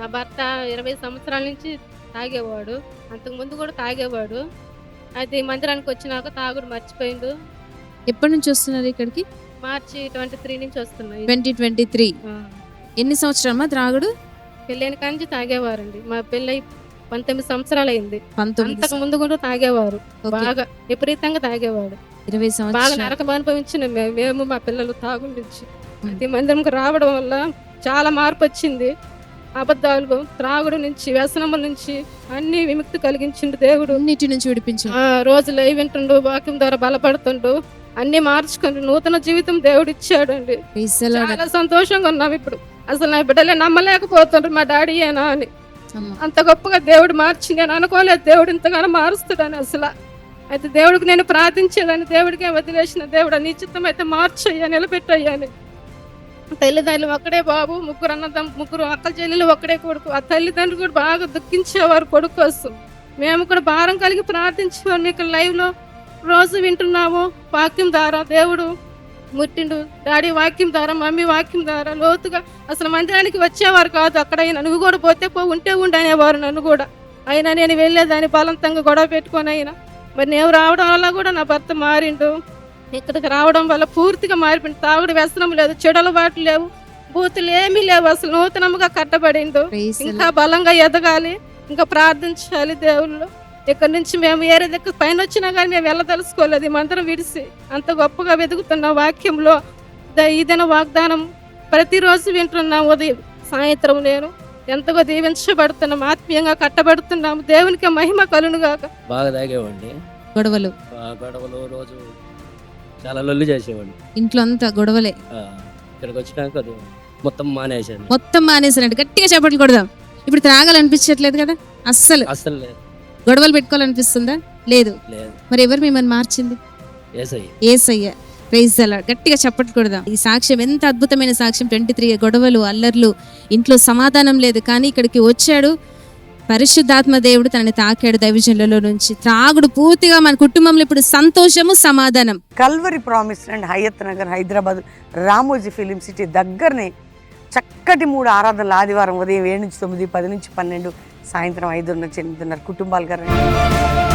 నా భర్త 20 సంవత్సరాల నుంచి తాగేవాడు. అంతకుముందు కూడా తాగేవాడు. అయితే ఈ మందిరానికి వచ్చినాక తాగుడు మర్చిపోయిండు. ఎప్పటి నుంచి వస్తున్నారు ఇక్కడికి? మార్చి 23 నుంచి వస్తున్నాయి. 2023. ఎన్ని సంవత్సరాలమ్మా త్రాగుడు? పెళ్ళైన కాంచి తాగేవారండి. మా పెళ్ళై 19 సంవత్సరాలైంది. 19 అంతకు ముందు కూడా తాగేవారు. ఓకే. బాగా విపరీతంగా తాగేవాడు. 20 బాగా సంవత్సరాలు. నరకం అనుభవించిన మేము మా పిల్లలు తాగుడు నుంచి. అయితే ఈ మందిరంకి రావడం వల్ల చాలా మార్పు వచ్చింది. అబద్ధాలు, త్రాగుడు నుంచి, వ్యసనముల నుంచి అన్ని విముక్తి కలిగించిండు దేవుడు. అన్నిటి నుంచి విడిపించు. రోజు లైవ్ వింటుండు, వాక్యం ద్వారా బలపడుతుండు, అన్ని మార్చుకుంటూ నూతన జీవితం దేవుడు ఇచ్చాడు అండి. Praise the Lord. చాలా సంతోషంగా ఉన్నాం ఇప్పుడు. అసలు నా బిడ్డలే నమ్మలేకపోతుండ్రు మా డాడీ ఏనా అని. అమ్మ. అంత గొప్పగా దేవుడు మార్చింది. నేను అనుకోలేదు దేవుడు ఇంతగానో మారుస్తాడని అసలు. అయితే దేవుడికి నేను ప్రార్థించేదాన్ని, దేవుడికే వదిలేసిన దేవుడు నీ చిత్తం అయితే మార్చయ్యా, నిలబెట్టయ్యాని. తల్లిదండ్రులు ఒక్కడే బాబు, ముగ్గురు అక్క చెల్లెలు ఒక్కడే కొడుకు. ఆ తల్లిదండ్రులు కూడా బాగా దుఃఖించేవారు కొడుకు కోసం. మేము కూడా భారం కలిగి ప్రార్థించేవారు. ఇక్కడ లైవ్లో రోజు వింటున్నాము, వాక్యం ద్వారా దేవుడు ముట్టిండు. డాడీ వాక్యం ద్వారా, మమ్మీ వాక్యం ద్వారా లోతుగా అసలు మందిరానికి వచ్చేవారు కాదు. అక్కడైనా నువ్వు కూడా పోతే ఉంటే ఉండి అనేవారు నన్ను కూడా. అయినా నేను వెళ్ళేదాన్ని బలవంతంగా గొడవ పెట్టుకొని. అయినా మరి నేను రావడం వల్ల కూడా నా భర్త మారిండు. ఇక్కడికి రావడం వల్ల పూర్తిగా మారిపోయింది. తాగుడు వ్యసనం లేదు, చెడు అలవాట్లు లేవు, బూతులు ఏమీ లేవు. అసలు నూతనంగా కట్టబడిండు. Praise the ఇంకా Lord. బలంగా ఎదగాలి, ఇంకా ప్రార్థించాలి దేవుళ్ళు. ఇక్కడ నుంచి మేము వేరే దగ్గర పైన వచ్చినా కానీ మేము వెళ్ళదలుచుకోలేదు. ఈ మందిరం విడిసి అంత గొప్పగా వెతుకుతున్న వాక్యంలో ఇదైన వాగ్దానం ప్రతిరోజు వింటున్నాం. ఉదయం సాయంత్రం నేను ఎంతగా దీవించబడుతున్నాం, ఆత్మీయంగా కట్టబడుతున్నాము. దేవునికి మహిమ కలుగునుగాక. బాగా తాగేవాడిని. గొడవలు గొడవలు రోజు చాలా లొల్లి చేసేవాడిని. ఇంట్లో అంతా గొడవలే. ఇక్కడికి వచ్చినాక అది మొత్తం మానేశాను. మొత్తం మానేసారంటే గట్టిగా చేపట్లు కొడదాం. ఇప్పుడు త్రాగాలనిపించట్లేదు కదా అస్సలు? అస్సలు లేదు. గొడవలు పెట్టుకోవాలనిపిస్తుందా? లేదు. లేదు. మరి ఎవరు మిమ్మల్ని మార్చింది? ఏసై. యేసయ్య. Praise the Lord. గట్టిగా చప్పట్లు కొడదాం. ఈ సాక్ష్యం ఎంత అద్భుతమైన సాక్ష్యం. 23 గొడవలు, అల్లర్లు, ఇంట్లో సమాధానం లేదు, కానీ ఇక్కడికి వచ్చాడు. పరిశుద్ధాత్మ దేవుడు తనని తాకాడు దైవజనులలో నుంచి. త్రాగుడు పూర్తిగా మన కుటుంబంలో ఇప్పుడు సంతోషము, సమాధానం. Calvary promise and Hayathnagar, Hyderabad, Ramoji film city దగ్గరనే చక్కటి 3 ఆరాధనలు. ఆదివారం ఉదయం 7 నుంచి 9, 10 నుంచి 12, సాయంత్రం 5:30 నుంచి 8:30. కుటుంబాలుగా రండి.